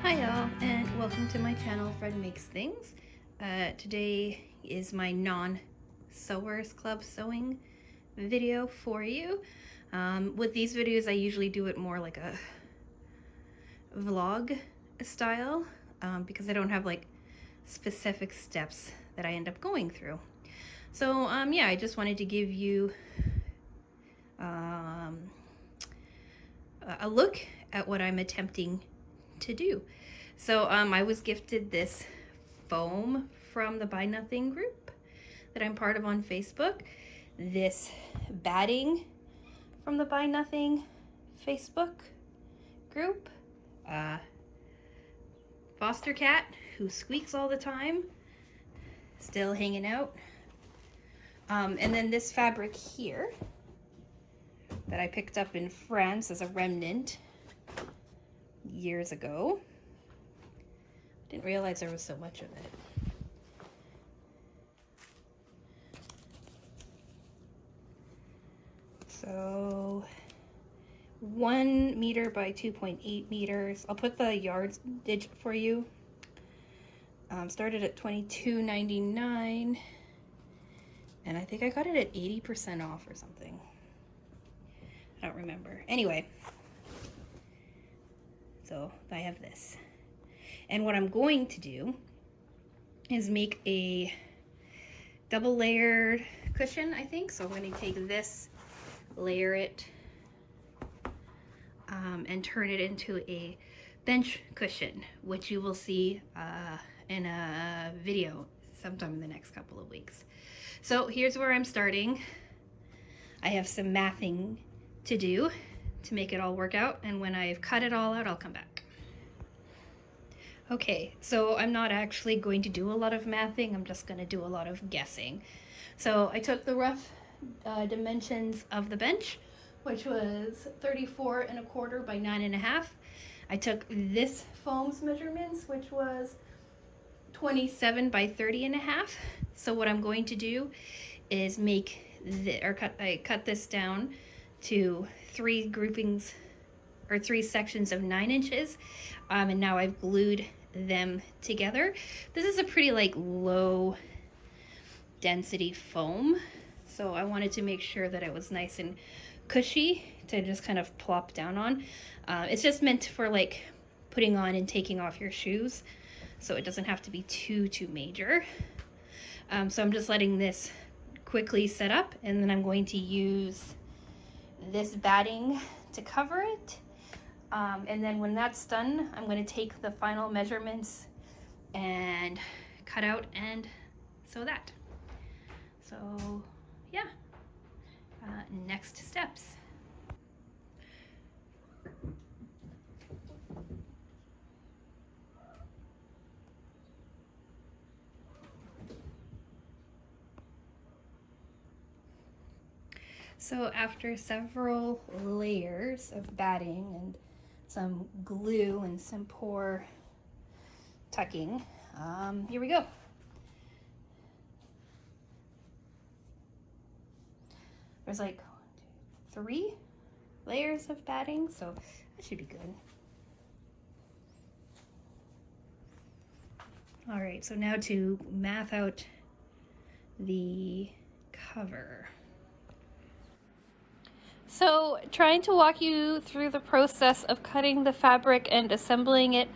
Hi y'all, and welcome to my channel, Fred Makes Things. Today is my non-Sewers Club sewing video for you. With these videos, I usually do it more like a vlog style because I don't have like specific steps that I end up going through. So yeah, I just wanted to give you a look at what I'm attempting to do. So I was gifted this foam from the Buy Nothing group that I'm part of on Facebook, this batting from the Buy Nothing Facebook group, foster cat who squeaks all the time, still hanging out, and then this fabric here that I picked up in France as a remnant years ago. Didn't realize there was so much of it. So 1 meter by 2.8 meters. I'll put the yardage for you. Started at $22.99, and I think I got it at 80% off or something. I don't remember. Anyway, so I have this. And what I'm going to do is make a double layered cushion, I think. So I'm going to take this, layer it, and turn it into a bench cushion, which you will see in a video sometime in the next couple of weeks. So here's where I'm starting. I have some mathing to do to make it all work out, and when I've cut it all out, I'll come back. Okay, so I'm not actually going to do a lot of mathing, I'm just going to do a lot of guessing. So I took the rough dimensions of the bench, which was 34¼ by 9½. I took this foam's measurements, which was 27 by 30½. So what I'm going to do is I cut this down to 3 groupings or 3 sections of 9 inches, and now I've glued them together. This is a pretty like low density foam, so I wanted to make sure that it was nice and cushy to just kind of plop down on. It's just meant for like putting on and taking off your shoes, so it doesn't have to be too major. So I'm just letting this quickly set up, and then I'm going to use this batting to cover it. And then when that's done, I'm going to take the final measurements and cut out and sew that. So yeah, next steps. So after several layers of batting and some glue and some poor tucking, here we go. There's like 3 layers of batting, so that should be good. All right, so now to math out the cover. So trying to walk you through the process of cutting the fabric and assembling it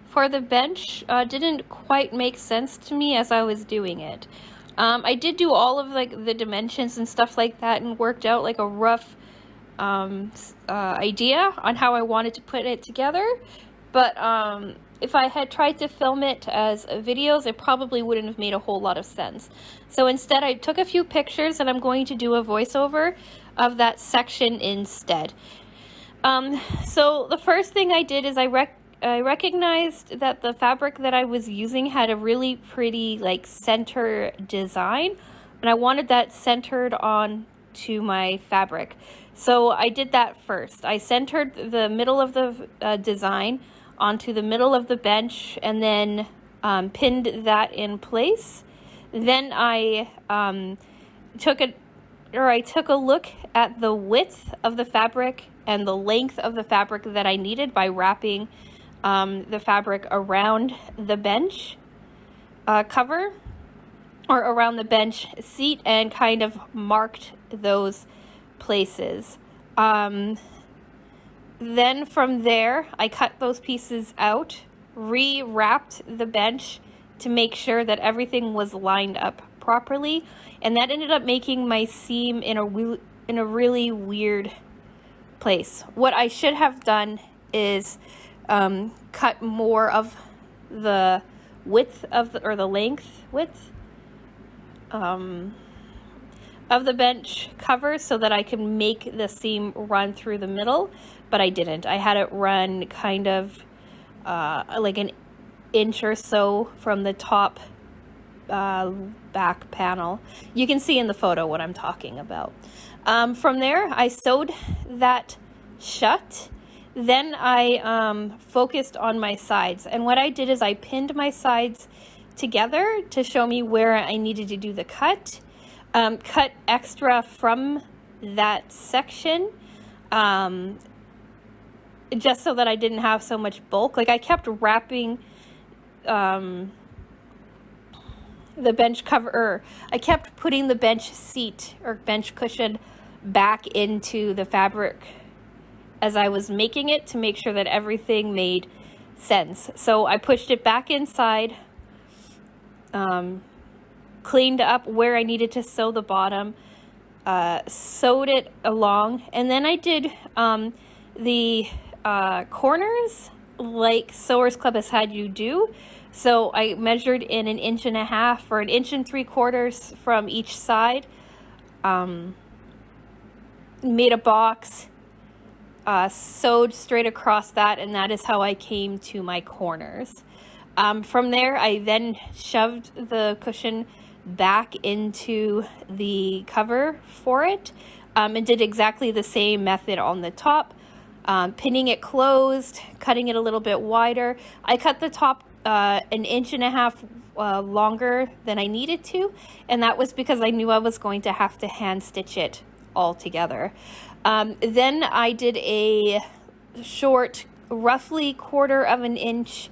for the bench didn't quite make sense to me as I was doing it. I did do all of like the dimensions and stuff like that and worked out like a rough idea on how I wanted to put it together, but if I had tried to film it as videos, it probably wouldn't have made a whole lot of sense. So instead I took a few pictures, and I'm going to do a voiceover of that section instead. So the first thing I did is I recognized that the fabric that I was using had a really pretty like center design, and I wanted that centered on to my fabric. So I did that first. I centered the middle of the design onto the middle of the bench, and then pinned that in place. Then I took a look at the width of the fabric and the length of the fabric that I needed by wrapping the fabric around the bench cover, or around the bench seat, and kind of marked those places. Then from there, I cut those pieces out, re-wrapped the bench to make sure that everything was lined up properly, and that ended up making my seam in a really weird place. What I should have done is cut more of the width of the, or the length width of the bench cover, so that I can make the seam run through the middle, but I didn't. I had it run kind of like an inch or so from the top back panel. You can see in the photo what I'm talking about. From there, I sewed that shut. Then I focused on my sides, and what I did is I pinned my sides together to show me where I needed to do the cut. Cut extra from that section, just so that I didn't have so much bulk. Like, I kept wrapping the bench cover, or I kept putting the bench seat or bench cushion back into the fabric as I was making it, to make sure that everything made sense. So I pushed it back inside, cleaned up where I needed to sew the bottom, sewed it along, and then I did the corners like Sewers Club has had you do. So I measured in 1.5 inches or 1.75 inches from each side, made a box, sewed straight across that, and that is how I came to my corners. From there, I then shoved the cushion back into the cover for it, and did exactly the same method on the top, pinning it closed, cutting it a little bit wider. I cut the top 1.5 inches longer than I needed to, and that was because I knew I was going to have to hand stitch it all together. Then I did a short, roughly 1/4 inch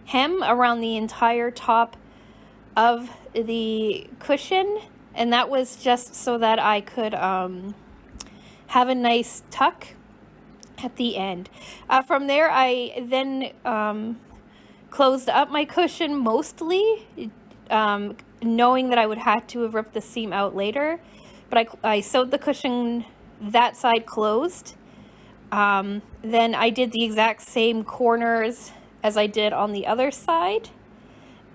hem around the entire top of the cushion, and that was just so that I could have a nice tuck at the end. From there, I then closed up my cushion mostly, knowing that I would have to have ripped the seam out later, but I sewed the cushion that side closed. Then I did the exact same corners as I did on the other side.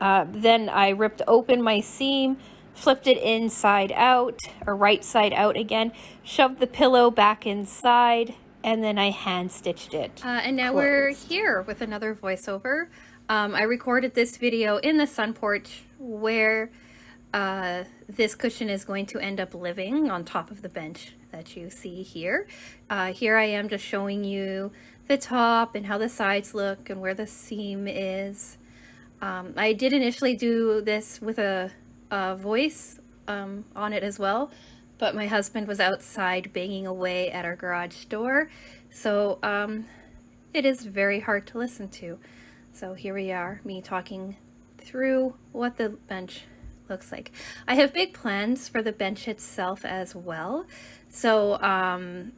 Then I ripped open my seam, flipped it inside out, or right side out again, shoved the pillow back inside, and then I hand stitched it. And now we're here with another voiceover. I recorded this video in the sun porch where this cushion is going to end up living on top of the bench that you see here. Here I am just showing you the top and how the sides look and where the seam is. I did initially do this with a voice on it as well, but my husband was outside banging away at our garage door, so it is very hard to listen to. So here we are, me talking through what the bench looks like. I have big plans for the bench itself as well, so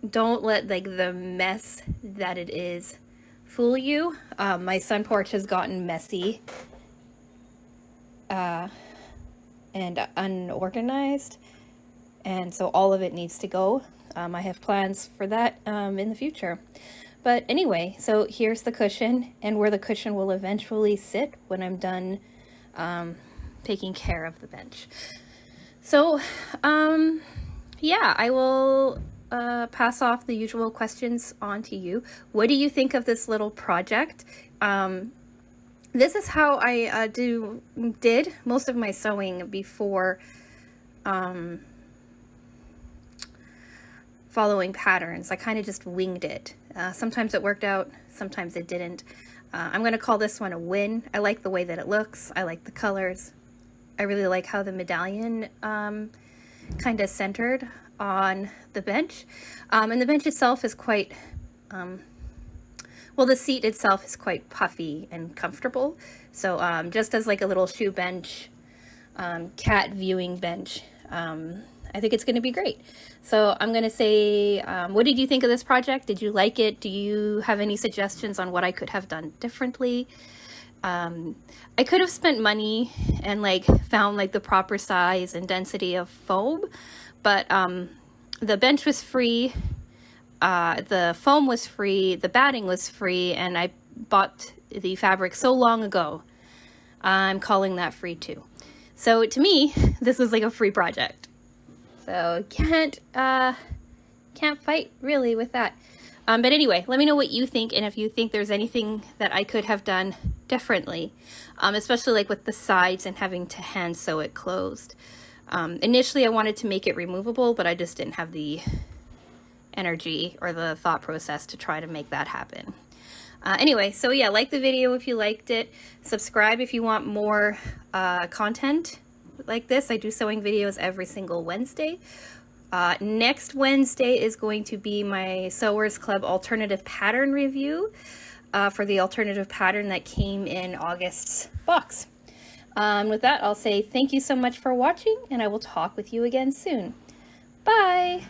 don't let like the mess that it is fool you. My sun porch has gotten messy and unorganized, and so all of it needs to go. I have plans for that in the future. But anyway, so here's the cushion and where the cushion will eventually sit when I'm done taking care of the bench. So yeah, I will pass off the usual questions on to you. What do you think of this little project? This is how I did most of my sewing before following patterns. I kind of just winged it. Sometimes it worked out, sometimes it didn't. I'm going to call this one a win. I like the way that it looks. I like the colors. I really like how the medallion kind of centered on the bench. And the bench itself is quite, well, the seat itself is quite puffy and comfortable. So just as like a little shoe bench, cat viewing bench, I think it's going to be great. So I'm going to say, what did you think of this project? Did you like it? Do you have any suggestions on what I could have done differently? I could have spent money and like found like the proper size and density of foam, but the bench was free, the foam was free, the batting was free, and I bought the fabric so long ago. I'm calling that free too. So to me, this was like a free project. So can't fight really with that. But anyway, let me know what you think, and if you think there's anything that I could have done differently, especially like with the sides and having to hand sew it closed. Initially I wanted to make it removable, but I just didn't have the energy or the thought process to try to make that happen. Anyway, so yeah, like the video if you liked it. Subscribe if you want more content like this. I do sewing videos every single Wednesday. Next Wednesday is going to be my Sewers Club alternative pattern review for the alternative pattern that came in August's box. With that, I'll say thank you so much for watching, and I will talk with you again soon. Bye!